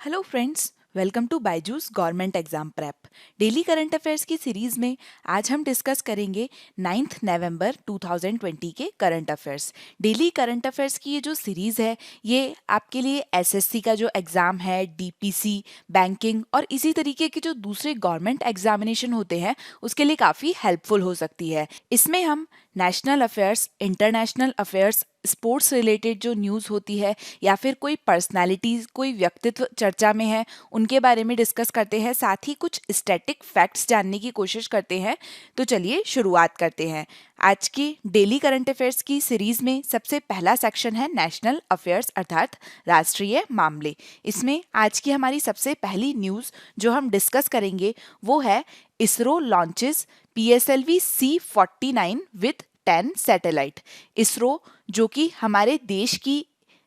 Hello friends, welcome to BYJU'S government exam prep. Daily current affairs की series में आज हम डिस्कस करेंगे 9 नवंबर 2020 के current affairs. Daily current affairs की ये जो सीरीज है ये आपके लिए एसएससी का जो एग्जाम है, डीपीसी, बैंकिंग और इसी तरीके के जो दूसरे गवर्नमेंट एग्जामिनेशन होते हैं उसके लिए काफ़ी हेल्पफुल हो सकती है। इसमें हम national affairs, international affairs, sports related जो न्यूज़ होती है या फिर कोई पर्सनालिटीज, कोई व्यक्तित्व चर्चा में है उनके बारे में डिस्कस करते हैं। साथ ही कुछ स्टैटिक फैक्ट्स जानने की कोशिश करते हैं। तो चलिए शुरुआत करते हैं। आज की डेली करंट अफेयर्स की सीरीज में सबसे पहला सेक्शन है नेशनल अफेयर्स अर्थात राष्ट्रीय मामले। इसमें आज की हमारी सबसे पहली न्यूज़ जो हम डिस्कस करेंगे वो है ISRO launches PSLV C49 with 10 satellite. ISRO जो कि हमारे देश की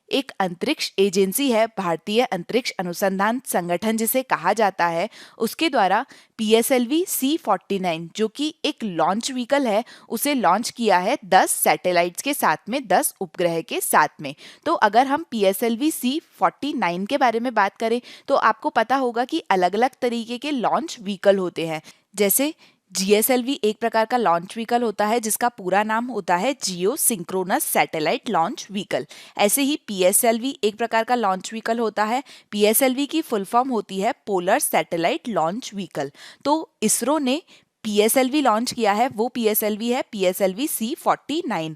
एक अंतरिक्ष एजेंसी है, भारतीय अंतरिक्ष अनुसंधान संगठन जिसे कहा जाता है, उसके द्वारा PSLV C49 जो कि एक लॉन्च व्हीकल है उसे लॉन्च किया है 10 सैटेलाइट्स के साथ में, 10 उपग्रह के साथ में। तो अगर हम PSLV C49 के बारे में बात करें तो आपको पता होगा कि अलग अलग तरीके के लॉन्च व्हीकल होते हैं। जैसे GSLV एक प्रकार का लॉन्च व्हीकल होता है जिसका पूरा नाम होता है जियो सिंक्रोनस सैटेलाइट लॉन्च व्हीकल। ऐसे ही PSLV एक प्रकार का लॉन्च व्हीकल होता है। PSLV की फुल फॉर्म होती है पोलर सैटेलाइट लॉन्च व्हीकल। तो इसरो ने PSLV लॉन्च किया है, वो PSLV है PSLV C49।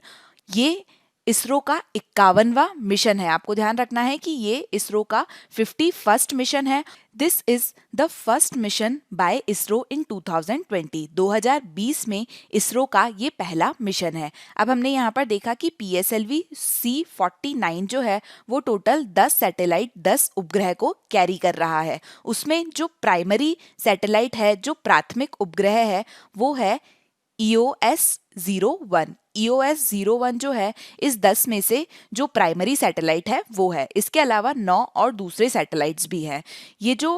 ये इसरो का 51वां मिशन है। आपको ध्यान रखना है कि ये इसरो का 51st मिशन है। This is the first mission by ISRO in 2020। 2020 में इसरो का ये पहला मिशन है। अब हमने यहाँ पर देखा कि PSLV C49 जो है वो टोटल 10 सैटेलाइट, 10 उपग्रह को कैरी कर रहा है। उसमें जो प्राइमरी सैटेलाइट है, जो प्राथमिक उपग्रह है, वो है EOS-01। EOS-01 जो है इस 10 में से जो प्राइमरी सैटेलाइट है वो है। इसके अलावा 9 और दूसरे सैटेलाइट्स भी हैं। ये जो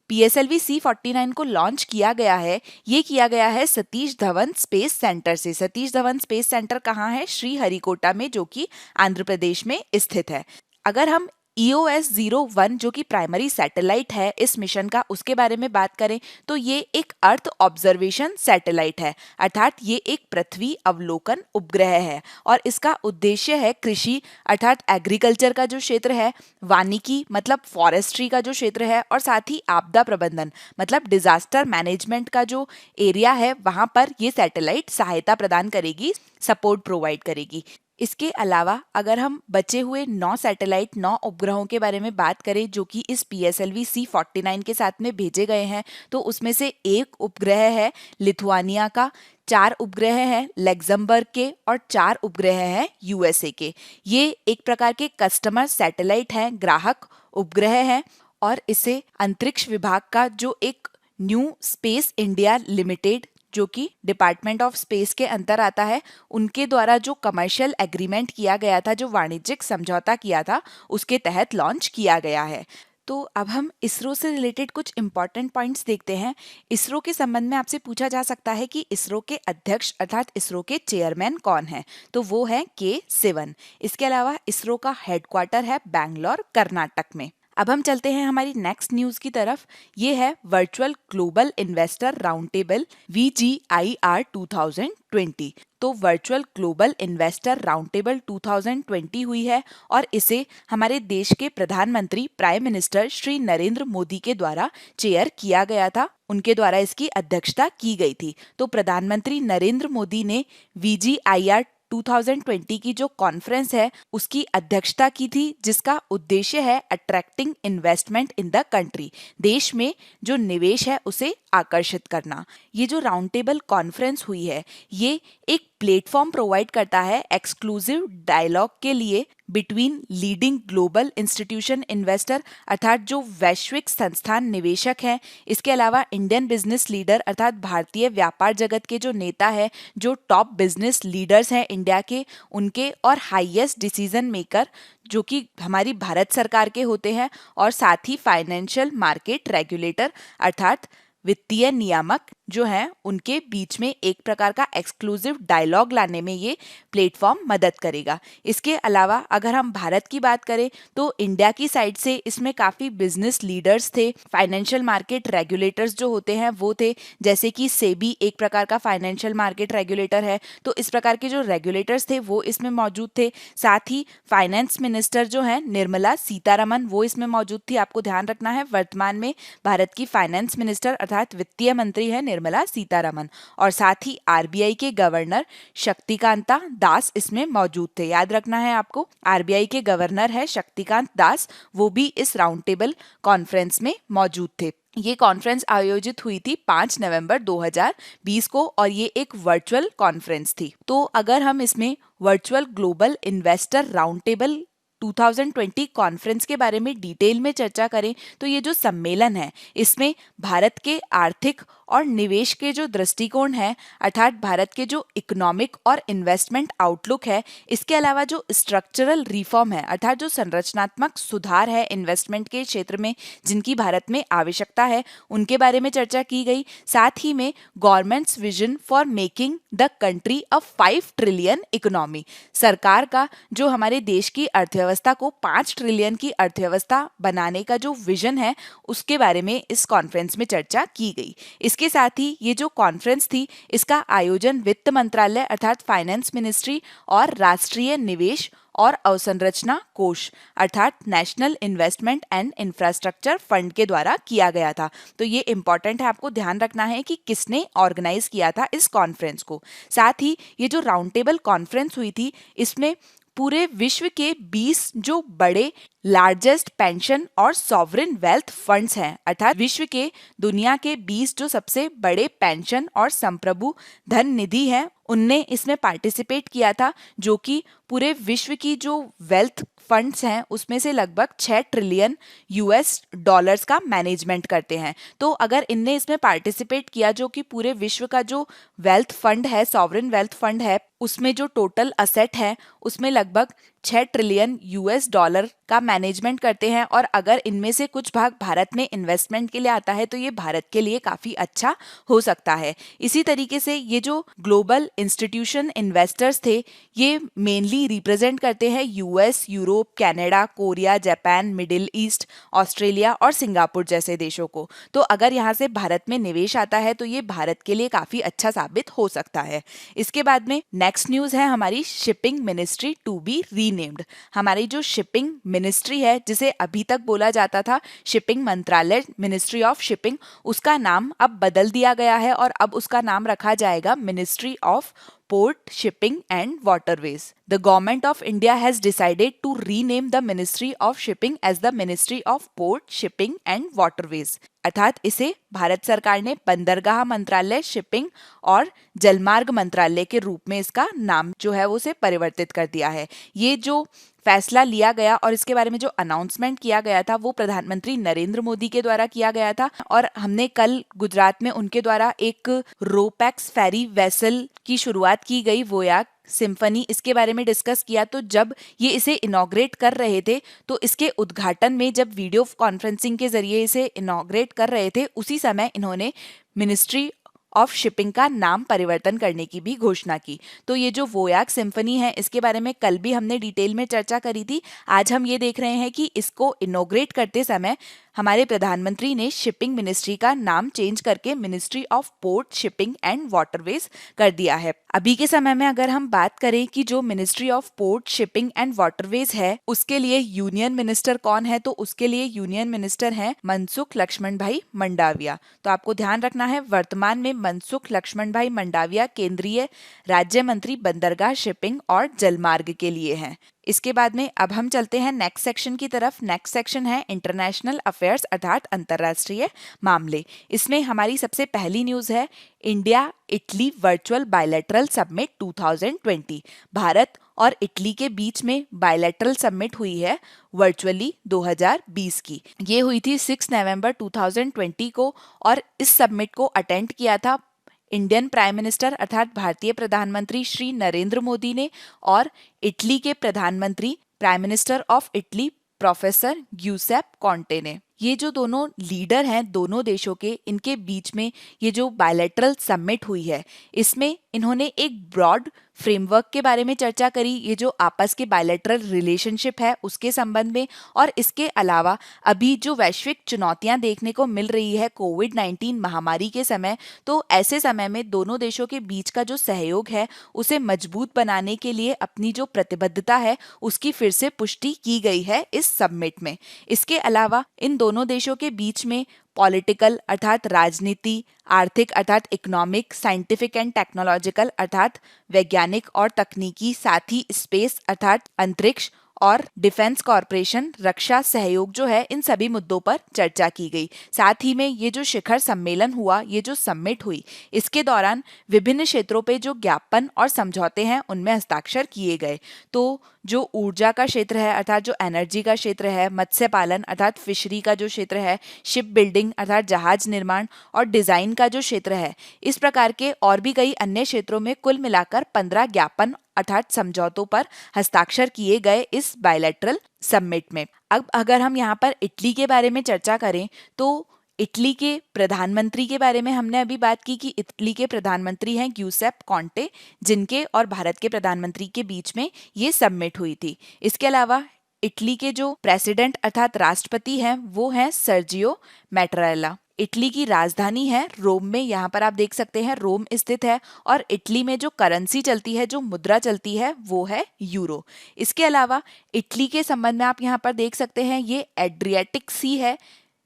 PSLV C49 को लॉन्च किया गया है, ये किया गया है सतीश धवन स्पेस सेंटर से। सतीश धवन स्पेस सेंटर कहाँ है? श्रीहरिकोटा में, जो कि आंध्र प्रदेश में स्थित है। अगर हम EOS-01 जो कि प्राइमरी सैटेलाइट है इस मिशन का, उसके बारे में बात करें तो ये एक अर्थ ऑब्जर्वेशन सैटेलाइट है, अर्थात ये एक पृथ्वी अवलोकन उपग्रह है और इसका उद्देश्य है कृषि अर्थात एग्रीकल्चर का जो क्षेत्र है, वानिकी मतलब फॉरेस्ट्री का जो क्षेत्र है, और साथ ही आपदा प्रबंधन मतलब डिजास्टर मैनेजमेंट का जो एरिया है वहां पर ये सैटेलाइट सहायता प्रदान करेगी, सपोर्ट प्रोवाइड करेगी। इसके अलावा अगर हम बचे हुए 9 सैटेलाइट, 9 उपग्रहों के बारे में बात करें जो कि इस PSLV C49 के साथ में भेजे गए हैं, तो उसमें से एक उपग्रह है लिथुआनिया का, 4 उपग्रह हैं लग्जमबर्ग के और 4 उपग्रह हैं USA के। ये एक प्रकार के कस्टमर सैटेलाइट हैं, ग्राहक उपग्रह हैं, और इसे अंतरिक्ष विभाग का जो एक न्यू स्पेस इंडिया लिमिटेड जो कि डिपार्टमेंट ऑफ स्पेस के अंतर आता है, उनके द्वारा जो कमर्शियल एग्रीमेंट किया गया था, जो वाणिज्यिक समझौता किया था, उसके तहत लॉन्च किया गया है। तो अब हम इसरो से रिलेटेड कुछ इंपॉर्टेंट पॉइंट्स देखते हैं। इसरो के संबंध में आपसे पूछा जा सकता है कि इसरो के अध्यक्ष अर्थात इसरो के चेयरमैन कौन है, तो वो है K. Sivan। इसके अलावा इसरो का हेडक्वार्टर है बैंगलोर, कर्नाटक में। अब हम चलते हैं हमारी नेक्स्ट न्यूज की तरफ। ये है virtual global investor round table VGIR 2020। तो virtual global investor round table 2020 हुई है और इसे हमारे देश के प्रधानमंत्री प्राइम मिनिस्टर श्री नरेंद्र मोदी के द्वारा चेयर किया गया था। उनके द्वारा इसकी अध्यक्षता की गई थी। तो प्रधानमंत्री नरेंद्र मोदी ने VGIR 2020 की जो कॉन्फ्रेंस है उसकी अध्यक्षता की थी, जिसका उद्देश्य है attracting investment in the country, देश में जो निवेश है उसे आकर्षित करना। ये जो राउंड टेबल कॉन्फ्रेंस हुई है ये एक प्लेटफॉर्म प्रोवाइड करता है एक्सक्लूसिव डायलॉग के लिए between leading global institution investor अर्थात जो वैश्विक संस्थान निवेशक हैं, इसके अलावा इंडियन बिजनेस लीडर अर्थात भारतीय व्यापार जगत के जो नेता है, जो टॉप बिजनेस लीडर्स हैं इंडिया के, उनके, और हाईएस्ट डिसीजन मेकर जो कि हमारी भारत सरकार के होते हैं, और साथ ही फाइनेंशियल मार्केट रेगुलेटर अर्थात वित्तीय नियामक जो हैं उनके बीच में एक प्रकार का एक्सक्लूसिव डायलॉग लाने में ये प्लेटफॉर्म मदद करेगा। इसके अलावा अगर हम भारत की बात करें तो इंडिया की साइड से इसमें काफ़ी बिजनेस लीडर्स थे, फाइनेंशियल मार्केट रेगुलेटर्स जो होते हैं वो थे, जैसे कि सेबी एक प्रकार का फाइनेंशियल मार्केट रेगुलेटर है, तो इस प्रकार के जो रेगुलेटर्स थे वो इसमें मौजूद थे। साथ ही फाइनेंस मिनिस्टर जो है निर्मला सीतारमन वो इसमें मौजूद थी। आपको ध्यान रखना है वर्तमान में भारत की फाइनेंस मिनिस्टर अर्थात वित्तीय मंत्री है निर्मला सीतारमन, और साथ ही आरबीआई के गवर्नर शक्तिकांता दास इसमें मौजूद थे। याद रखना है आपको, आरबीआई के गवर्नर है शक्तिकांत दास, वो भी इस राउंड टेबल कॉन्फ्रेंस में मौजूद थे। ये कॉन्फ्रेंस आयोजित हुई थी 5 नवंबर 2020 को और ये एक वर्चुअल कॉन्फ्रेंस थी। तो अगर हम इसमें virtual global investor round table 2020 conference के बारे में डिटेल में चर्चा करें तो ये जो सम्मेलन है इसमें भारत के आर्थिक और निवेश के जो दृष्टिकोण है अर्थात भारत के जो इकोनॉमिक और इन्वेस्टमेंट आउटलुक है, इसके अलावा जो स्ट्रक्चरल रिफॉर्म है अर्थात जो संरचनात्मक सुधार है इन्वेस्टमेंट के क्षेत्र में जिनकी भारत में आवश्यकता है उनके बारे में चर्चा की गई। साथ ही में governments vision for making the country a 5 trillion economy, सरकार का जो हमारे देश की अर्थव्यवस्था को 5 ट्रिलियन की अर्थव्यवस्था बनाने का जो विजन है उसके बारे में इस कॉन्फ्रेंस में चर्चा की गई। इसके साथ ही ये जो कॉन्फ्रेंस थी इसका आयोजन वित्त मंत्रालय अर्थात फाइनेंस मिनिस्ट्री और राष्ट्रीय निवेश और अवसंरचना कोष अर्थात national investment and infrastructure fund के द्वारा किया गया था। तो ये इंपॉर्टेंट है, आपको ध्यान रखना है कि किसने ऑर्गेनाइज किया था इस कॉन्फ्रेंस को। साथ ही ये जो राउंड टेबल कॉन्फ्रेंस हुई थी इसमें पूरे विश्व के 20 जो बड़े लार्जेस्ट पेंशन और सॉवरेन वेल्थ फंड्स हैं अर्थात विश्व के दुनिया के 20 जो सबसे बड़े पेंशन और संप्रभु धन निधि हैं उनने इसमें पार्टिसिपेट किया था, जो कि पूरे विश्व की जो वेल्थ फंड्स हैं उसमें से लगभग 6 ट्रिलियन यूएस डॉलर्स का मैनेजमेंट करते हैं। तो अगर इनने इसमें पार्टिसिपेट किया जो कि पूरे विश्व का जो वेल्थ फंड है सॉवरेन वेल्थ फंड है उसमें जो टोटल असेट है उसमें लगभग 6 ट्रिलियन यूएस डॉलर का मैनेजमेंट करते हैं, और अगर इनमें से कुछ भाग भारत में इन्वेस्टमेंट के लिए आता है तो ये भारत के लिए काफ़ी अच्छा हो सकता है। इसी तरीके से ये जो ग्लोबल इंस्टीट्यूशन इन्वेस्टर्स थे ये मेनली रिप्रेजेंट करते हैं US, Europe, Canada, Korea, Japan, middle east, Australia और सिंगापुर जैसे देशों को। तो अगर यहाँ से भारत में निवेश आता है तो ये भारत के लिए काफ़ी अच्छा साबित हो सकता है। इसके बाद में नेक्स्ट न्यूज़ है हमारी shipping ministry to be renamed. हमारी जो शिपिंग मिनिस्ट्री है जिसे अभी तक बोला जाता था शिपिंग मंत्रालय मिनिस्ट्री ऑफ शिपिंग, उसका नाम अब बदल दिया गया है और अब उसका नाम रखा जाएगा ministry of Port, Shipping and Waterways. The government of India has decided to rename the Ministry of Shipping as the Ministry of Port, Shipping and Waterways. अर्थात इसे भारत सरकार ने बंदरगाह मंत्रालय, शिपिंग और जलमार्ग मंत्रालय के रूप में इसका नाम जो है वो उसे परिवर्तित कर दिया है। ये जो फैसला लिया गया और इसके बारे में जो अनाउंसमेंट किया गया था वो प्रधानमंत्री नरेंद्र मोदी के द्वारा किया गया था, और हमने कल गुजरात में उनके द्वारा एक रोपैक्स फेरी वेसल की शुरुआत की गई वोयाक सिम्फनी, इसके बारे में डिस्कस किया। तो जब ये इसे इनॉग्रेट कर रहे थे तो इसके उद्घाटन में जब वीडियो कॉन्फ्रेंसिंग के जरिए इसे इनॉग्रेट कर रहे थे उसी समय इन्होंने मिनिस्ट्री ऑफ शिपिंग का नाम परिवर्तन करने की भी घोषणा की। तो ये जो वोयाक सिम्फनी है इसके बारे में कल भी हमने डिटेल में चर्चा करी थी। आज हम ये देख रहे हैं कि इसको इनॉग्रेट करते समय हमारे प्रधानमंत्री ने शिपिंग मिनिस्ट्री का नाम चेंज करके ministry of port, shipping and waterways कर दिया है। अभी के समय में अगर हम बात करें कि जो ministry of port, shipping and waterways है उसके लिए यूनियन मिनिस्टर कौन है, तो उसके लिए यूनियन मिनिस्टर हैं मनसुख लक्ष्मण भाई मंडाविया। तो आपको ध्यान रखना है वर्तमान में मनसुख लक्ष्मण भाई मंडाविया केंद्रीय राज्य मंत्री बंदरगाह, शिपिंग और जलमार्ग के लिए हैं। इसके बाद में अब हम चलते हैं नेक्स्ट सेक्शन की तरफ। नेक्स्ट सेक्शन है इंटरनेशनल अफेयर्स अर्थात अंतर्राष्ट्रीय मामले। इसमें हमारी सबसे पहली न्यूज़ है India Italy virtual bilateral summit 2020। Bharat और इटली के बीच में बायलैटरल समिट हुई है वर्चुअली 2020 की। ये हुई थी 6 नवंबर 2020 को, और इस समिट को अटेंड किया था इंडियन प्राइम मिनिस्टर अर्थात भारतीय प्रधानमंत्री श्री नरेंद्र मोदी ने और इटली के प्रधानमंत्री prime minister of Italy professor Giuseppe Conte ने। ये जो दोनों लीडर हैं दोनों देशों के, इनके बीच में ये जो बायलैटरल समिट हुई है, इसमें इन्होंने एक ब्रॉड फ्रेमवर्क के बारे में चर्चा करी, ये जो आपस के बायलैटरल रिलेशनशिप है उसके संबंध में। और इसके अलावा अभी जो वैश्विक चुनौतियां देखने को मिल रही है कोविड-19 महामारी के समय, तो ऐसे समय में दोनों देशों के बीच का जो सहयोग है उसे मजबूत बनाने के लिए अपनी जो प्रतिबद्धता है उसकी फिर से पुष्टि की गई है इस समिट में। इसके अलावा इन दोनों देशों के बीच में पॉलिटिकल अर्थात राजनीति, आर्थिक अर्थात इकोनॉमिक, साइंटिफिक एंड टेक्नोलॉजिकल अर्थात वैज्ञानिक और तकनीकी, साथ ही स्पेस अर्थात अंतरिक्ष और डिफेंस कॉरपोरेशन रक्षा सहयोग जो है, इन सभी मुद्दों पर चर्चा की गई। साथ ही में ये जो शिखर सम्मेलन हुआ, ये जो समिट हुई, इसके दौरान विभिन्न क्षेत्रों पे जो ज्ञापन और समझौते हैं उनमें हस्ताक्षर किए गए। तो जो ऊर्जा का क्षेत्र है अर्थात जो एनर्जी का क्षेत्र है, मत्स्य पालन अर्थात फिशरी का जो क्षेत्र है, शिप बिल्डिंग अर्थात जहाज निर्माण और डिजाइन का जो क्षेत्र है, इस प्रकार के और भी कई अन्य क्षेत्रों में कुल मिलाकर 15 ज्ञापन अर्थात समझौतों पर हस्ताक्षर किए गए इस बायलैटरल समिट में। अब अगर हम यहाँ पर इटली के बारे में चर्चा करें तो इटली के प्रधानमंत्री के बारे में हमने अभी बात की कि इटली के प्रधानमंत्री हैं ग्यूसेप कॉन्टे, जिनके और भारत के प्रधानमंत्री के बीच में ये समिट हुई थी। इसके अलावा इटली के जो प्रेसिडेंट अर्थात राष्ट्रपति हैं वो हैं सर्जियो मैट्टारेला। इटली की राजधानी है रोम में, यहाँ पर आप देख सकते हैं रोम स्थित है। और इटली में जो करेंसी चलती है, जो मुद्रा चलती है, वो है यूरो। इसके अलावा इटली के संबंध में आप यहाँ पर देख सकते हैं ये एड्रियाटिक सी है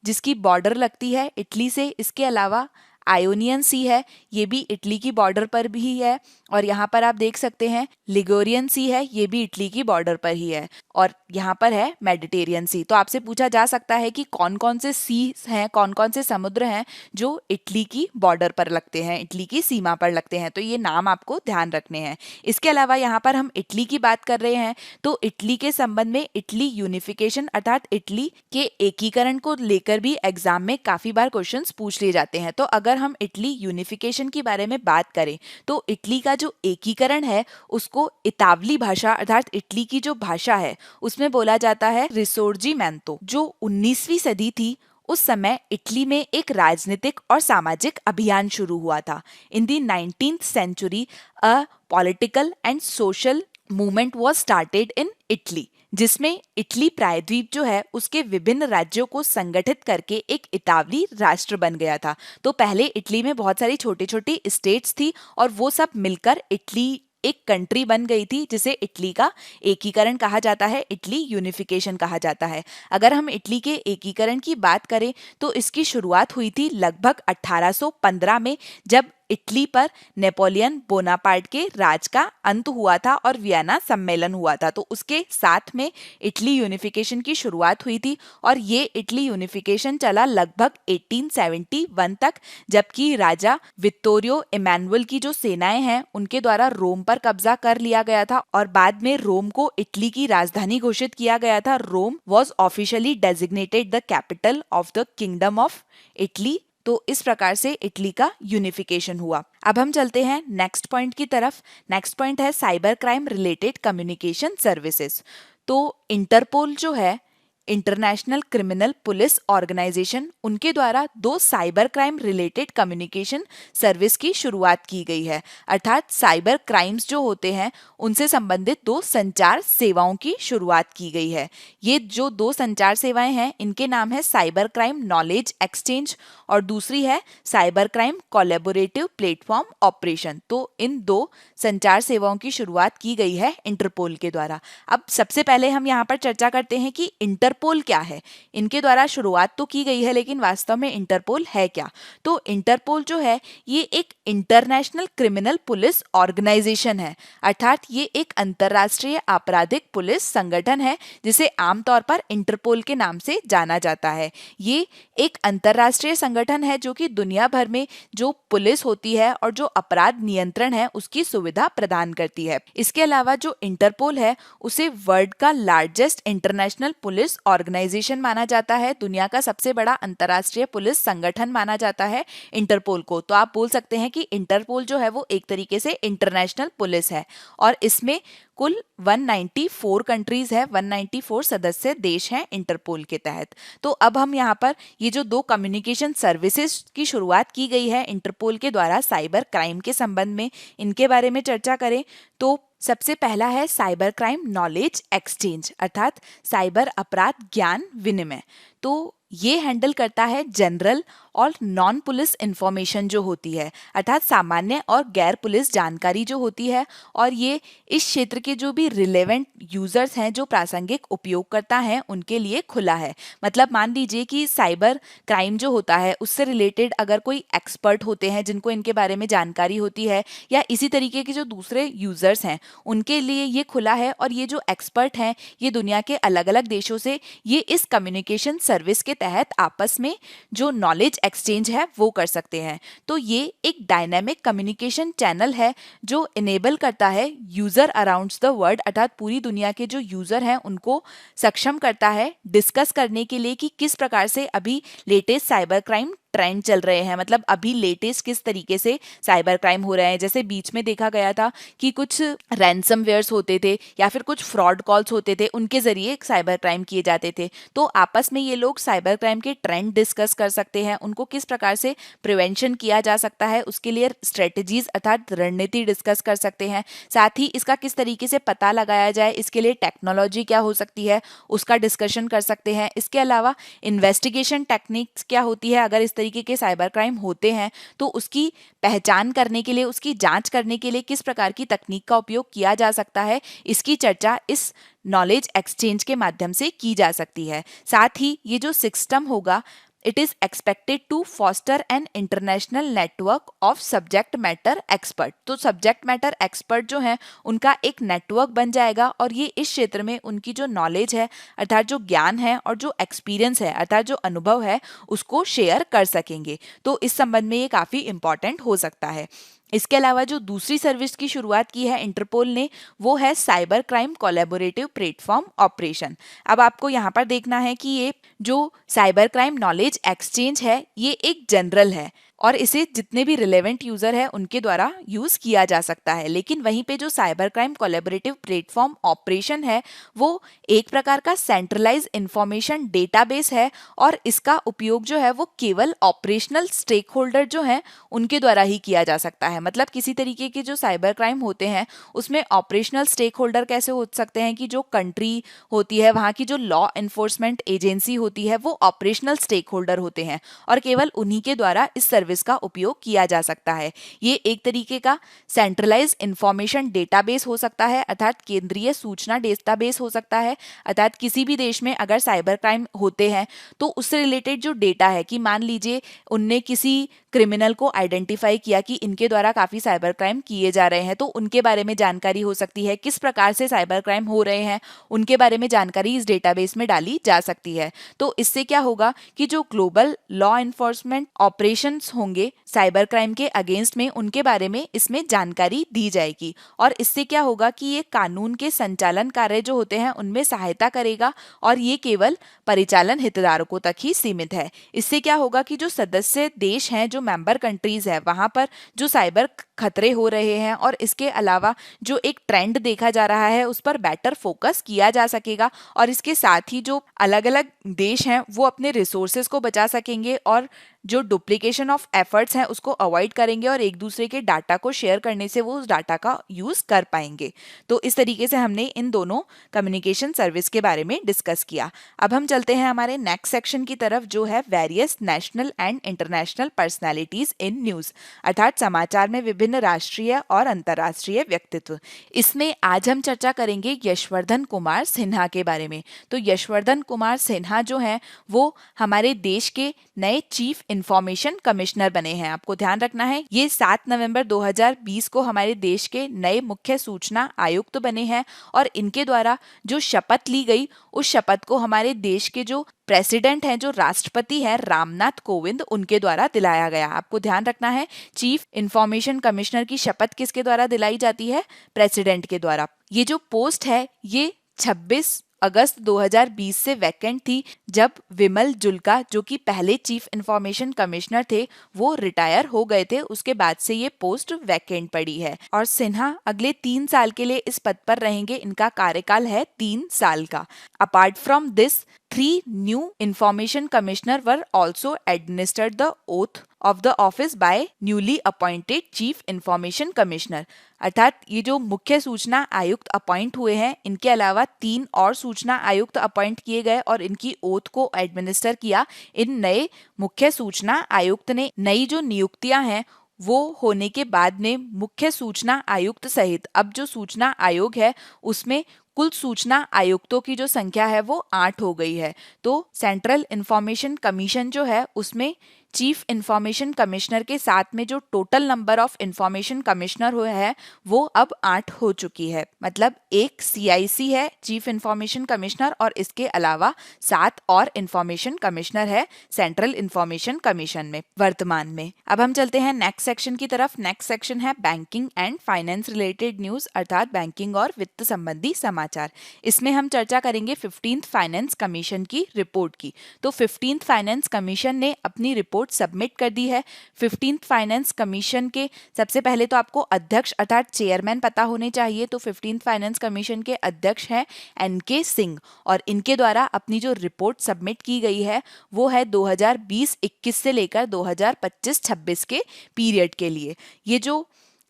जिसकी बॉर्डर लगती है इटली से। इसके अलावा आयोनियन सी है, ये भी इटली की बॉर्डर पर भी है। और यहाँ पर आप देख सकते हैं लिगोरियन सी है, ये भी इटली की बॉर्डर पर ही है। और यहाँ पर है मेडिटेरियन सी। तो आपसे पूछा जा सकता है कि कौन कौन से सी हैं, कौन कौन से समुद्र हैं जो इटली की बॉर्डर पर लगते हैं, इटली की सीमा पर लगते हैं। तो ये नाम आपको ध्यान रखने हैं। इसके अलावा यहाँ पर हम इटली की बात कर रहे हैं तो इटली के संबंध में इटली यूनिफिकेशन अर्थात इटली के एकीकरण को लेकर भी एग्जाम में काफी बार क्वेश्चंस पूछ लिए जाते हैं। तो अगर हम इटली यूनिफिकेशन के बारे में बात करें तो इटली का जो एकीकरण है उसको इतावली भाषा अर्थात इटली की जो भाषा है उसमें बोला जाता है रिसोर्जिमेंतो। जो 19वीं सदी थी उस समय इटली में एक राजनीतिक और सामाजिक अभियान शुरू हुआ था। In the 19th century a political and social movement was started in Italy, जिसमें इटली प्रायद्वीप जो है उसके विभिन्न राज्यों को संगठित करके एक इतावली राष्ट्र बन गया था। तो पहले इटली में बहुत सारी छोटी छोटी स्टेट्स थी और वो सब मिलकर इटली एक कंट्री बन गई थी जिसे इटली का एकीकरण कहा जाता है, इटली यूनिफिकेशन कहा जाता है। अगर हम इटली के एकीकरण की बात करें तो इसकी शुरुआत हुई थी लगभग 1815 में, जब इटली पर नेपोलियन बोनापार्ट के राज का अंत हुआ था और वियना सम्मेलन हुआ था। तो उसके साथ में इटली यूनिफिकेशन की शुरुआत हुई थी और ये इटली यूनिफिकेशन चला लगभग 1871 तक, जबकि राजा विक्टोरियो इमैनुअल की जो सेनाएं हैं उनके द्वारा रोम पर कब्जा कर लिया गया था और बाद में रोम को इटली की राजधानी घोषित किया गया था। Rome was officially designated the capital of the kingdom of Italy. तो इस प्रकार से इटली का यूनिफिकेशन हुआ। अब हम चलते हैं नेक्स्ट पॉइंट की तरफ। नेक्स्ट पॉइंट है cyber crime related communication services. तो इंटरपोल जो है, इंटरनेशनल क्रिमिनल पुलिस ऑर्गेनाइजेशन, उनके द्वारा 2 cyber crime related communication service की शुरुआत की गई है। अर्थात साइबर क्राइम्स जो होते हैं उनसे संबंधित 2 संचार सेवाओं की शुरुआत की गई है। ये जो 2 संचार सेवाएं हैं इनके नाम है साइबर क्राइम नॉलेज एक्सचेंज और दूसरी है cyber crime collaborative platform operation. तो इन 2 संचार सेवाओं की शुरुआत की गई है इंटरपोल के द्वारा। अब सबसे पहले हम यहाँ पर चर्चा करते हैं कि इंटरपोल क्या है। इनके द्वारा शुरुआत तो की गई है लेकिन वास्तव में इंटरपोल है क्या? तो इंटरपोल जो है ये एक इंटरनेशनल क्रिमिनल पुलिस ऑर्गेनाइजेशन है। अर्थात ये एक अंतरराष्ट्रीय आपराधिक पुलिस संगठन है जिसे आमतौर पर इंटरपोल के नाम से जाना जाता है। ये एक अंतरराष्ट्रीय संगठन है जो कि दुनिया भर में जो पुलिस होती है और जो अपराध नियंत्रण है उसकी सुविधा प्रदान करती है। इसके अलावा जो इंटरपोल है उसे वर्ल्ड का लार्जेस्ट इंटरनेशनल पुलिस ऑर्गेनाइजेशन माना जाता है, दुनिया का सबसे बड़ा अंतर्राष्ट्रीय पुलिस संगठन माना जाता है इंटरपोल को। तो आप बोल सकते हैं कि इंटरपोल जो है वो एक तरीके से इंटरनेशनल पुलिस है और इसमें कुल 194 कंट्रीज है, 194 सदस्य देश हैं इंटरपोल के तहत। तो अब हम यहाँ पर ये जो दो कम्युनिकेशन सर्विसेज की शुरुआत की गई है इंटरपोल के द्वारा साइबर क्राइम के संबंध में, इनके बारे में चर्चा करें तो सबसे पहला है साइबर क्राइम नॉलेज एक्सचेंज अर्थात साइबर अपराध ज्ञान विनिमय। तो ये हैंडल करता है जनरल और नॉन पुलिस इंफॉर्मेशन जो होती है अर्थात सामान्य और गैर पुलिस जानकारी जो होती है, और ये इस क्षेत्र के जो भी रिलेवेंट यूजर्स हैं जो प्रासंगिक उपयोगकर्ता हैं उनके लिए खुला है। मतलब मान लीजिए कि साइबर क्राइम जो होता है उससे रिलेटेड अगर कोई एक्सपर्ट होते हैं जिनको इनके बारे में जानकारी होती है या इसी तरीके के जो दूसरे यूजर्स हैं उनके लिए ये खुला है, और ये जो एक्सपर्ट हैं ये दुनिया के अलग अलग देशों से ये इस कम्युनिकेशन सर्विस के तहत आपस में जो नॉलेज एक्सचेंज है वो कर सकते हैं। तो ये एक डायनामिक कम्युनिकेशन चैनल है जो इनेबल करता है यूजर अराउंड द वर्ल्ड अर्थात पूरी दुनिया के जो यूजर हैं उनको सक्षम करता है डिस्कस करने के लिए कि किस प्रकार से अभी लेटेस्ट साइबर क्राइम ट्रेंड चल रहे हैं। मतलब अभी लेटेस्ट किस तरीके से साइबर क्राइम हो रहे हैं। जैसे बीच में देखा गया था कि कुछ रैंसमवेयर्स होते थे या फिर कुछ फ्रॉड कॉल्स होते थे, उनके जरिए साइबर क्राइम किए जाते थे। तो आपस में ये लोग साइबर क्राइम के ट्रेंड डिस्कस कर सकते हैं, उनको किस प्रकार से प्रिवेंशन किया जा सकता है उसके लिए स्ट्रेटजीज अर्थात रणनीति डिस्कस कर सकते हैं। साथ ही इसका किस तरीके से पता लगाया जाए, इसके लिए टेक्नोलॉजी क्या हो सकती है उसका डिस्कशन कर सकते हैं। इसके अलावा इन्वेस्टिगेशन टेक्निक्स क्या होती है, अगर इस तरीके के साइबर क्राइम होते हैं तो उसकी पहचान करने के लिए, उसकी जांच करने के लिए किस प्रकार की तकनीक का उपयोग किया जा सकता है, इसकी चर्चा इस नॉलेज एक्सचेंज के माध्यम से की जा सकती है। साथ ही ये जो सिस्टम होगा it is expected to foster an international network of subject matter expert. तो सब्जेक्ट मैटर एक्सपर्ट जो हैं उनका एक नेटवर्क बन जाएगा और ये इस क्षेत्र में उनकी जो नॉलेज है अर्थात जो ज्ञान है और जो एक्सपीरियंस है अर्थात जो अनुभव है उसको शेयर कर सकेंगे। तो इस संबंध में ये काफ़ी इंपॉर्टेंट हो सकता है। इसके अलावा जो दूसरी सर्विस की शुरुआत की है इंटरपोल ने वो है cyber crime collaborative platform operation. अब आपको यहाँ पर देखना है कि ये जो साइबर क्राइम नॉलेज एक्सचेंज है ये एक जनरल है और इसे जितने भी रिलेवेंट यूजर है उनके द्वारा यूज किया जा सकता है। लेकिन वहीं पे जो cyber crime collaborative platform operation है वो एक प्रकार का सेंट्रलाइज इंफॉर्मेशन डेटाबेस है और इसका उपयोग जो है वो केवल ऑपरेशनल स्टेक होल्डर जो है उनके द्वारा ही किया जा सकता है। मतलब किसी तरीके के जो साइबर क्राइम होते हैं उसमें ऑपरेशनल स्टेक होल्डर कैसे हो सकते हैं कि जो कंट्री होती है वहाँ की जो लॉ एनफोर्समेंट एजेंसी होती है वो ऑपरेशनल स्टेक होल्डर होते हैं और केवल उन्हीं के द्वारा इस सर्विस का उपयोग किया जा सकता है। ये एक तरीके का सेंट्रलाइज इंफॉर्मेशन डेटाबेस हो सकता है अर्थात केंद्रीय सूचना डेटाबेस हो सकता है। अर्थात किसी भी देश में अगर साइबर क्राइम होते हैं तो उससे रिलेटेड जो डेटा है कि मान लीजिए उनने किसी क्रिमिनल को आइडेंटिफाई किया कि इनके द्वारा काफी साइबर क्राइम किए जा रहे हैं तो उनके बारे में जानकारी हो सकती है, किस प्रकार से साइबर क्राइम हो रहे हैं उनके बारे में जानकारी इस डेटाबेस में डाली जा सकती है। तो इससे क्या होगा कि जो ग्लोबल लॉ एनफोर्समेंट ऑपरेशंस होंगे साइबर क्राइम के अगेंस्ट में उनके बारे में इसमें जानकारी दी जाएगी और इससे क्या होगा कि ये कानून के संचालन कार्य जो होते हैं उनमें सहायता करेगा और ये केवल परिचालन हितधारकों तक ही सीमित है। इससे क्या होगा कि जो सदस्य देश हैं जो मेंबर कंट्रीज है वहां पर जो साइबर खतरे हो रहे हैं और इसके अलावा जो एक ट्रेंड देखा जा रहा है उस पर बेटर फोकस किया जा सकेगा और इसके साथ ही जो अलग अलग देश हैं वो अपने रिसोर्सेज को बचा सकेंगे और जो डुप्लीकेशन ऑफ एफर्ट्स हैं उसको अवॉइड करेंगे और एक दूसरे के डाटा को शेयर करने से वो उस डाटा का यूज कर पाएंगे। तो इस तरीके से हमने इन दोनों कम्युनिकेशन सर्विस के बारे में डिस्कस किया। अब हम चलते हैं हमारे नेक्स्ट सेक्शन की तरफ जो है various national and international personalities in news अर्थात समाचार में विभिन्न राष्ट्रीय और अंतर्राष्ट्रीय व्यक्तित्व। इसमें आज हम चर्चा करेंगे यशवर्धन कुमार सिन्हा के बारे में। तो यशवर्धन कुमार सिन्हा जो हैं वो हमारे देश के नए चीफ इंफॉर्मेशन कमिश्नर बने हैं। आपको ध्यान रखना है ये 7 नवंबर 2020 को हमारे देश के नए मुख्य सूचना आयुक्त बने हैं और इनके द्वारा जो शपथ ली गई उस शपथ को हमारे देश के जो प्रेसिडेंट हैं जो राष्ट्रपति हैं रामनाथ कोविंद उनके द्वारा दिलाया गया। आपको ध्यान रखना है चीफ इंफॉर्मेशन कमिश्नर की शपथ किसके द्वारा दिलाई जाती है, प्रेसिडेंट के द्वारा। ये जो पोस्ट है ये 26 अगस्त 2020 से वैकेंट थी, जब विमल जुल्का जो कि पहले चीफ इंफॉर्मेशन कमिश्नर थे वो रिटायर हो गए थे। उसके बाद से ये पोस्ट वैकेंट पड़ी है और सिन्हा अगले 3 साल के लिए इस पद पर रहेंगे। इनका कार्यकाल है 3 साल का। Apart from this 3 new information commissioner were also administered the oath of the office by newly appointed chief information commissioner। अर्थात ये जो मुख्य सूचना आयुक्त अपॉइंट हुए हैं, इनके अलावा 3 और सूचना आयुक्त अपॉइंट किए गए और इनकी ओथ को एडमिनिस्टर किया इन नए मुख्य सूचना आयुक्त ने। नई जो नियुक्तियां हैं वो होने के बाद में मुख्य सूचना आयुक्त सहित अब जो सूचना आयोग है उसमें कुल सूचना आयुक्तों की जो संख्या है वो 8 हो गई है। तो सेंट्रल इंफॉर्मेशन कमीशन जो है उसमें चीफ इंफॉर्मेशन कमिश्नर के साथ में जो total number of information commissioner हुए हैं वो अब 8 हो चुकी है। मतलब एक सीआईसी है चीफ इंफॉर्मेशन कमिश्नर और इसके अलावा 7 और इंफॉर्मेशन कमिश्नर है सेंट्रल इंफॉर्मेशन कमीशन में वर्तमान में। अब हम चलते हैं नेक्स्ट सेक्शन की तरफ। नेक्स्ट सेक्शन है banking and finance related news, अर्थात बैंकिंग और वित्त संबंधी समाचार। इसमें हम चर्चा करेंगे 15th फाइनेंस कमीशन की रिपोर्ट की। तो 15th फाइनेंस कमीशन ने अपनी रिपोर्ट सबमिट कर दी है। 15th फाइनेंस कमीशन के सबसे पहले तो आपको अध्यक्ष अर्थात चेयरमैन पता होने चाहिए। तो 15th फाइनेंस कमीशन के अध्यक्ष हैं एनके सिंह और इनके द्वारा अपनी जो रिपोर्ट सबमिट की गई है वो है 2020-21 से लेकर 2025-26 के पीरियड के लिए। ये जो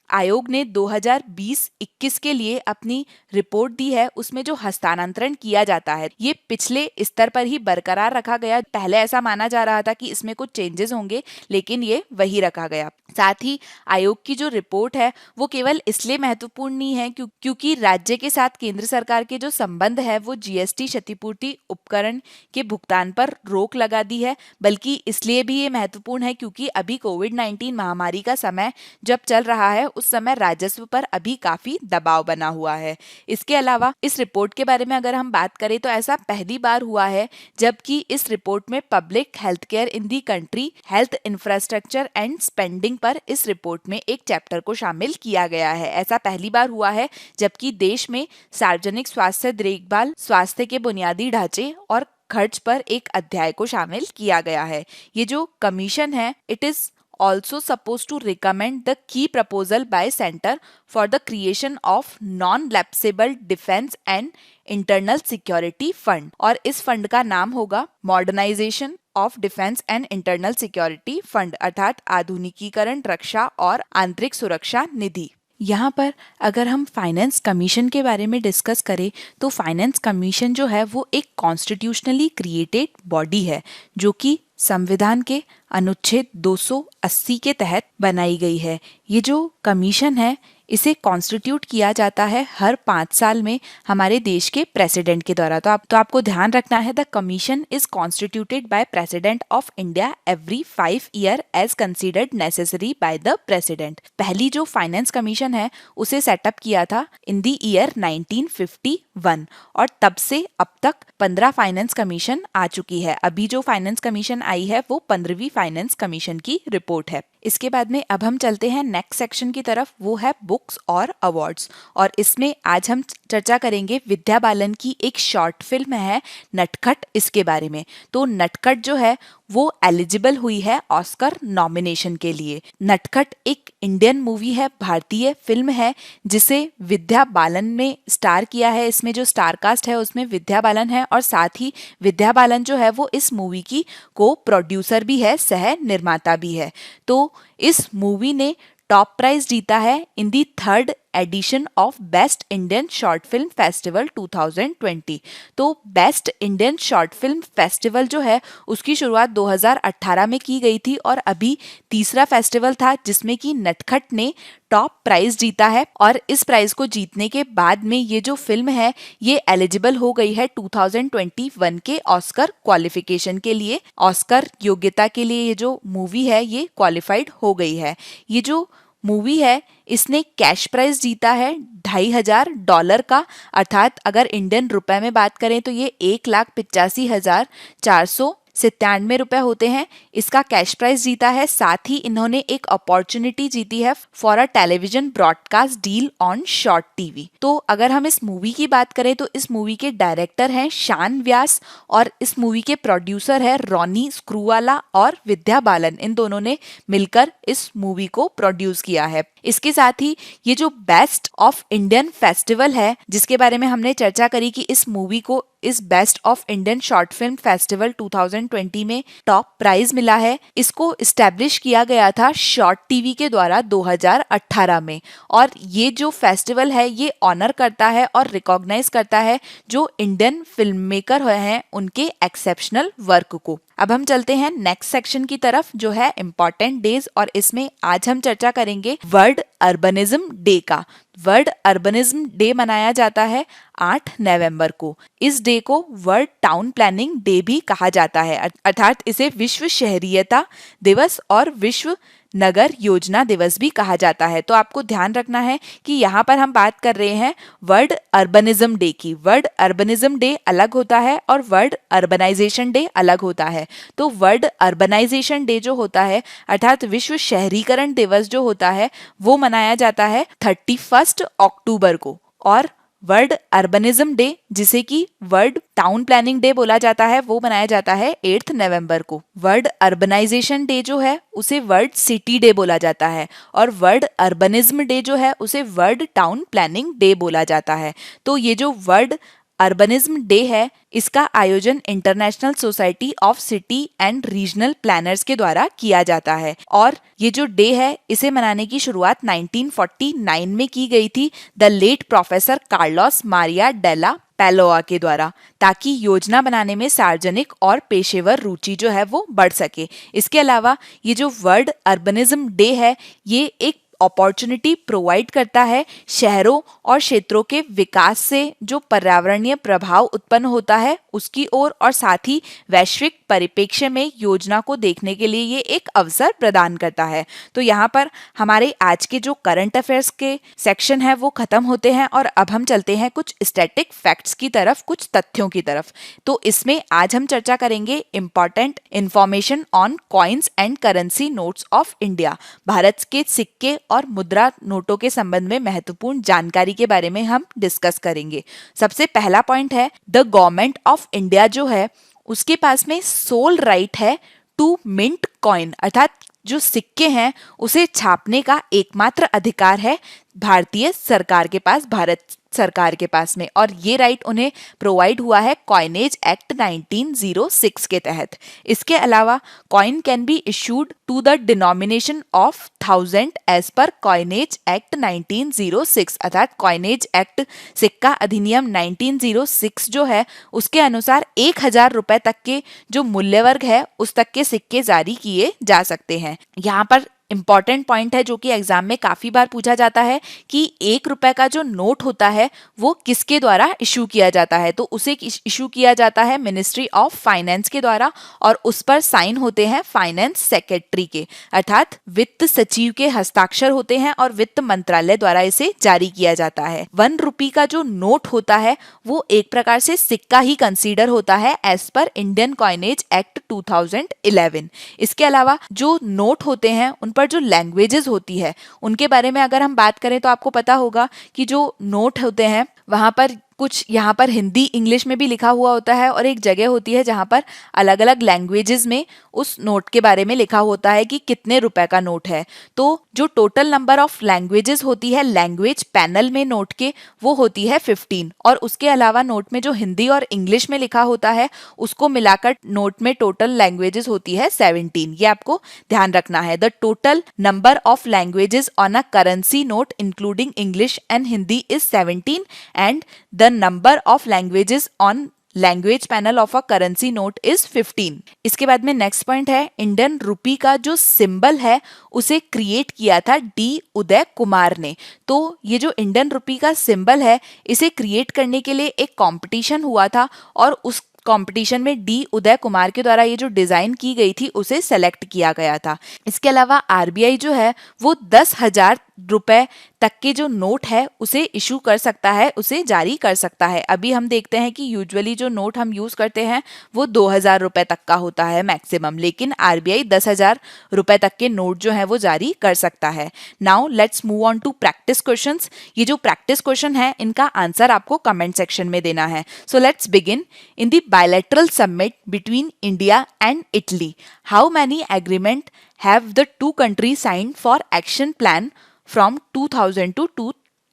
आयोग ने 2020-21 के लिए अपनी रिपोर्ट दी है उसमें जो हस्तांतरण किया जाता है ये पिछले स्तर पर ही बरकरार रखा गया। पहले ऐसा माना जा रहा था कि इसमें कुछ चेंजेस होंगे लेकिन ये वही रखा गया। साथ ही आयोग की जो रिपोर्ट है वो केवल इसलिए महत्वपूर्ण नहीं है क्योंकि राज्य के साथ केंद्र सरकार के जो संबंध है वो जीएसटी क्षतिपूर्ति उपकरण के भुगतान पर रोक लगा दी है, बल्कि इसलिए भी ये महत्वपूर्ण है क्योंकि अभी कोविड-19 महामारी का समय जब चल रहा है उस समय राजस्व पर अभी काफी दबाव बना हुआ है। इसके अलावा इस रिपोर्ट के बारे में अगर हम बात करें तो ऐसा पहली बार हुआ है जबकि इस रिपोर्ट में public health care in the country, health infrastructure and spending पर इस रिपोर्ट में एक चैप्टर को शामिल किया गया है। ऐसा पहली बार हुआ है जबकि देश में सार्वजनिक स्वास्थ्य देखभाल, स्वास्थ्य के बुनियादी ढांचे और खर्च पर एक अध्याय को शामिल किया गया है। ये जो कमीशन है it is also supposed to recommend the key proposal by center for the creation of non-lapsable defense and internal security fund और इस फंड का नाम होगा modernisation of defence and internal security fund, अर्थात आधुनिकीकरण रक्षा और आंतरिक सुरक्षा निधि। यहाँ पर अगर हम फाइनेंस कमीशन के बारे में डिस्कस करें तो फाइनेंस कमीशन जो है वो एक कॉन्स्टिट्यूशनली क्रिएटेड बॉडी है जो कि संविधान के अनुच्छेद 280 के तहत बनाई गई है। ये जो कमीशन है इसे कॉन्स्टिट्यूट किया जाता है हर 5 साल में हमारे देश के प्रेसिडेंट के द्वारा। तो आपको ध्यान रखना है the commission is constituted by president of India every 5 year as considered necessary by the president. पहली जो फाइनेंस कमीशन है उसे सेटअप किया था इन द ईयर 1951 और तब से अब तक 15 फाइनेंस कमीशन आ चुकी है। अभी जो फाइनेंस कमीशन आई है वो 15वीं फाइनेंस कमीशन की रिपोर्ट है। इसके बाद में अब हम चलते हैं नेक्स्ट सेक्शन की तरफ, वो है बुक्स और अवार्ड्स और इसमें आज हम चर्चा करेंगे विद्या बालन की एक शॉर्ट फिल्म है नटखट, इसके बारे में। तो नटखट जो है वो एलिजिबल हुई है ऑस्कर नॉमिनेशन के लिए। नटखट एक इंडियन मूवी है, भारतीय फिल्म है जिसे विद्या बालन ने स्टार किया है। इसमें जो स्टार कास्ट है उसमें विद्या बालन है और साथ ही विद्या बालन जो है वो इस मूवी की को प्रोड्यूसर भी है, सह निर्माता भी है। तो इस मूवी ने टॉप प्राइज जीता है in the 3rd edition of best Indian short film festival 2020। तो best Indian short film festival जो है उसकी शुरुआत 2018 में की गई थी और अभी तीसरा फेस्टिवल था जिसमें कि नटखट ने टॉप प्राइज जीता है और इस प्राइज को जीतने के बाद में ये जो फिल्म है ये एलिजिबल हो गई है 2021 के ऑस्कर क्वालिफिकेशन के लिए। ऑस्कर योग्यता के लिए ये जो मूवी है ये क्वालिफाइड हो गई है। ये जो मूवी है इसने कैश प्राइज जीता है $2,500 का, अर्थात अगर इंडियन रुपए में बात करें तो ये 1,85,400 ₹97 होते हैं। इसका कैश प्राइस जीता है, साथ ही इन्होंने एक अपॉर्चुनिटी जीती है for a television broadcast deal on short TV. तो अगर हम इस मूवी की बात करें तो इस मूवी के डायरेक्टर हैं शान व्यास और इस मूवी के प्रोड्यूसर है रॉनी स्क्रूवाला और विद्या बालन। इन दोनों ने मिलकर इस मूवी को प्रोड्यूस किया है। इसके साथ ही ये जो बेस्ट ऑफ इंडियन फेस्टिवल है, जिसके बारे में हमने चर्चा करी कि इस मूवी को इस best of Indian short film festival 2020 में टॉप प्राइज मिला है। इसको इस्टेब्लिश किया गया था शॉर्ट टीवी के द्वारा 2018 में, और ये जो फेस्टिवल है ये ऑनर करता है और रिकॉग्नाइज करता है जो इंडियन फिल्म मेकर हैं उनके एक्सेप्शनल वर्क को। अब हम चलते हैं नेक्स्ट सेक्शन की तरफ जो है इम्पोर्टेंट डेज, और इसमें आज हम चर्चा करेंगे वर्ल्ड अर्बनिज्म डे का। वर्ल्ड अर्बनिज्म डे मनाया जाता है 8 नवंबर को। इस डे को वर्ल्ड टाउन प्लानिंग डे भी कहा जाता है, अर्थात इसे विश्व शहरीयता दिवस और विश्व नगर योजना दिवस भी कहा जाता है। तो आपको ध्यान रखना है कि यहाँ पर हम बात कर रहे हैं वर्ल्ड अर्बनिज्म डे की। वर्ल्ड अर्बनिज्म डे अलग होता है और वर्ल्ड अर्बनाइजेशन डे अलग होता है। तो वर्ल्ड अर्बनाइजेशन डे जो होता है अर्थात विश्व शहरीकरण दिवस जो होता है वो मनाया जाता है 31 अक्टूबर को, और वर्ल्ड अर्बनिज्म डे जिसे कि वर्ल्ड टाउन प्लानिंग डे बोला जाता है वो मनाया जाता है 8 नवंबर को। वर्ल्ड अर्बनाइजेशन डे जो है उसे वर्ल्ड सिटी डे बोला जाता है, और वर्ल्ड अर्बनिज्म डे जो है उसे वर्ल्ड टाउन प्लानिंग डे बोला जाता है। तो ये जो वर्ल्ड अर्बनिज्म डे है इसका आयोजन international society of city and regional planners के द्वारा किया जाता है, और ये जो डे है इसे मनाने की शुरुआत 1949 में की गई थी the late professor Carlos Maria Della Paolera के द्वारा, ताकि योजना बनाने में सार्वजनिक और पेशेवर रुचि जो है वो बढ़ सके। इसके अलावा ये जो वर्ल्ड अर्बनिज्म डे है ये एक अपॉर्चुनिटी प्रोवाइड करता है शहरों और क्षेत्रों के विकास से जो पर्यावरणीय प्रभाव उत्पन्न होता है उसकी ओर, और साथ ही वैश्विक परिप्रेक्ष्य में योजना को देखने के लिए ये एक अवसर प्रदान करता है। तो यहाँ पर हमारे आज के जो करंट अफेयर्स के सेक्शन है वो खत्म होते हैं, और अब हम चलते हैं कुछ स्टैटिक फैक्ट्स की तरफ, कुछ तथ्यों की तरफ। तो इसमें आज हम चर्चा करेंगे important information on coins and currency notes of India. Bharat के सिक्के और मुद्रा नोटों के संबंध में महत्वपूर्ण जानकारी के बारे में हम डिस्कस करेंगे। सबसे पहला पॉइंट है द गवर्नमेंट ऑफ इंडिया जो है उसके पास में सोल राइट है टू मिंट कॉइन, अर्थात जो सिक्के हैं उसे छापने का एकमात्र अधिकार है भारतीय सरकार के पास, भारत सरकार के पास में, और ये राइट उन्हें प्रोवाइड हुआ है कॉइनेज एक्ट 1906 के तहत। इसके अलावा coin can be issued to the denomination of 1000 as per coinage act 1906, अर्थात कॉइनेज एक्ट सिक्का अधिनियम 1906 जो है उसके अनुसार 1000 रुपए तक के जो मूल्य वर्ग है उस तक के सिक्के जारी किए जा सकते हैं। यहाँ पर इंपॉर्टेंट पॉइंट है जो कि एग्जाम में काफी बार पूछा जाता है कि 1 रुपए का जो नोट होता है वो किसके द्वारा इशू किया जाता है। तो उसे इशू किया जाता है मिनिस्ट्री ऑफ फाइनेंस के द्वारा, और उस पर साइन होते हैं फाइनेंस सेक्रेटरी के, अर्थात वित्त सचिव के हस्ताक्षर होते हैं, और वित्त मंत्रालय द्वारा इसे जारी किया जाता है। 1 रुपये का जो नोट होता है वो एक प्रकार से सिक्का ही कंसीडर होता है as per Indian coinage act 2011। इसके अलावा जो नोट होते हैं उन पर जो लैंग्वेजेस होती है उनके बारे में अगर हम बात करें तो आपको पता होगा कि जो नोट होते हैं वहां पर कुछ यहाँ पर हिंदी इंग्लिश में भी लिखा हुआ होता है, और एक जगह होती है जहाँ पर अलग अलग लैंग्वेजेस में उस नोट के बारे में लिखा होता है कि कितने रुपए का नोट है। तो जो टोटल नंबर ऑफ लैंग्वेजेस होती है लैंग्वेज पैनल में नोट के वो होती है 15, और उसके अलावा नोट में जो हिंदी और इंग्लिश में लिखा होता है उसको मिलाकर नोट में टोटल लैंग्वेजेस होती है 17। ये आपको ध्यान रखना है। The total number of languages on a currency note including English and Hindi is 17 and the number of languages on language panel of a currency note is 15। इसके बाद में नेक्स्ट पॉइंट है इंडियन रुपी का जो सिंबल है उसे create किया था डी उदय कुमार ने। तो ये जो इंडियन रुपी का सिंबल है इसे क्रिएट करने के लिए एक कंपटीशन हुआ था, और उस कंपटीशन में डी उदय कुमार के द्वारा ये जो डिजाइन की गई थी उसे सेलेक्ट किया गया था। इसके अलावा आरबीआई जो है वो 10,000 रुपए तक के जो नोट है उसे इशू कर सकता है, उसे जारी कर सकता है। अभी हम देखते हैं कि यूजुअली जो नोट हम यूज करते हैं वो 2000 रुपए तक का होता है मैक्सिमम, लेकिन आरबीआई 10,000 रुपए तक के नोट जो है वो जारी कर सकता है। Now let's move on to practice questions. ये जो प्रैक्टिस क्वेश्चन है इनका आंसर आपको कमेंट सेक्शन में देना है। So let's begin. In the bilateral summit between India and Italy, how many agreement have the two countries signed for action plan from 2000 to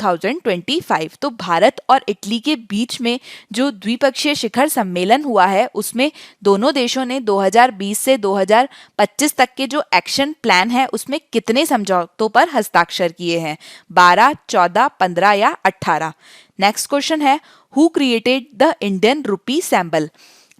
2025? तो भारत और इटली के बीच में जो द्विपक्षीय शिखर सम्मेलन हुआ है उसमें दोनों देशों ने 2020 से 2025 तक के जो एक्शन प्लान है उसमें कितने समझौतों पर हस्ताक्षर किए हैं? 12, 14, 15 या 18? नेक्स्ट क्वेश्चन है, who created the Indian rupee symbol?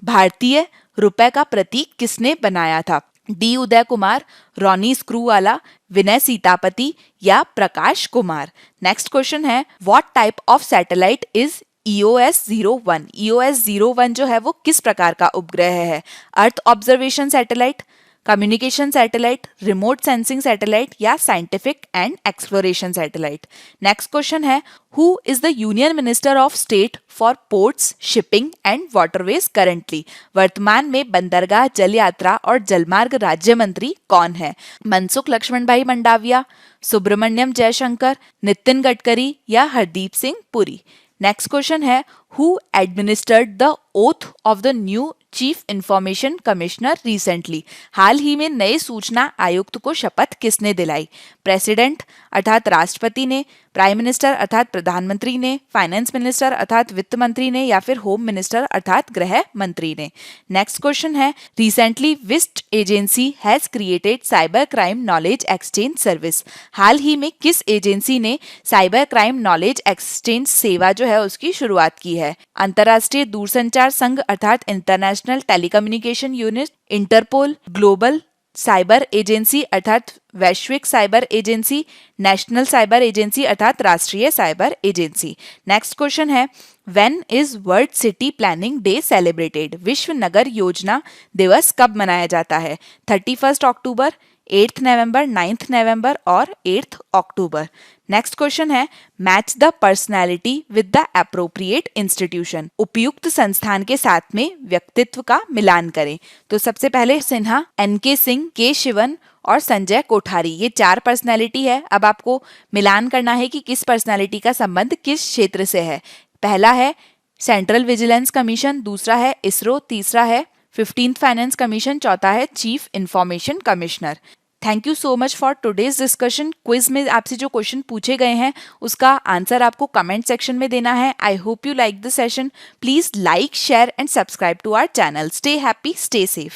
भारतीय रुपए का प्रतीक किसने बनाया था? डी उदय कुमार, रॉनी स्क्रूवाला, विनय सीतापति या प्रकाश कुमार? नेक्स्ट क्वेश्चन है, what type of satellite is EOS-01? EOS-01 जो है वो किस प्रकार का उपग्रह है? Earth observation satellite, communication satellite, remote sensing satellite या scientific and exploration satellite? Next question है, who is the union minister of state for ports, shipping and waterways currently? वर्तमान में बंदरगाह, जल यात्रा और जलमार्ग राज्य मंत्री कौन है? मनसुख लक्ष्मण भाई मंडाविया, सुब्रमण्यम जयशंकर, नितिन गडकरी या हरदीप सिंह पुरी? नेक्स्ट क्वेश्चन है, who administered the oath of the new chief information commissioner recently? हाल ही में नए सूचना आयुक्त को शपथ किसने दिलाई? प्रेसिडेंट अर्थात राष्ट्रपति ने, प्राइम मिनिस्टर अर्थात प्रधानमंत्री ने, फाइनेंस मिनिस्टर अर्थात वित्त मंत्री ने या फिर होम मिनिस्टर अर्थात गृह मंत्री ने? नेक्स्ट क्वेश्चन है, recently which agency has created cyber crime knowledge exchange service? हाल ही में किस एजेंसी ने साइबर क्राइम नॉलेज एक्सचेंज सेवा जो है उसकी शुरुआत की है? अंतर्राष्ट्रीय दूरसंचार संघ अर्थात international telecommunication unit, Interpol, global cyber agency अर्थात वैश्विक cyber agency, national cyber agency अर्थात राष्ट्रीय साइबर एजेंसी? नेक्स्ट क्वेश्चन है, when is world city planning day celebrated? विश्व नगर योजना दिवस कब मनाया जाता है? 31 अक्टूबर, 8 नवंबर, 9 नवंबर और 8 अक्टूबर? नेक्स्ट क्वेश्चन है, match the personality with the appropriate institution? उपयुक्त संस्थान के साथ में व्यक्तित्व का मिलान करें। तो सबसे पहले सिन्हा, NK सिंह, के शिवन और संजय कोठारी, ये 4 पर्सनैलिटी है। अब आपको मिलान करना है कि किस पर्सनैलिटी का संबंध किस क्षेत्र से है। पहला है सेंट्रल विजिलेंस कमीशन, दूसरा है इसरो, तीसरा है 15th फाइनेंस कमीशन, चौथा है chief information commissioner. Thank you so much for today's discussion. Quiz में आपसे जो क्वेश्चन पूछे गए हैं उसका आंसर आपको कमेंट सेक्शन में देना है। I hope you like the session. Please like, share and subscribe to our channel. Stay happy, stay safe.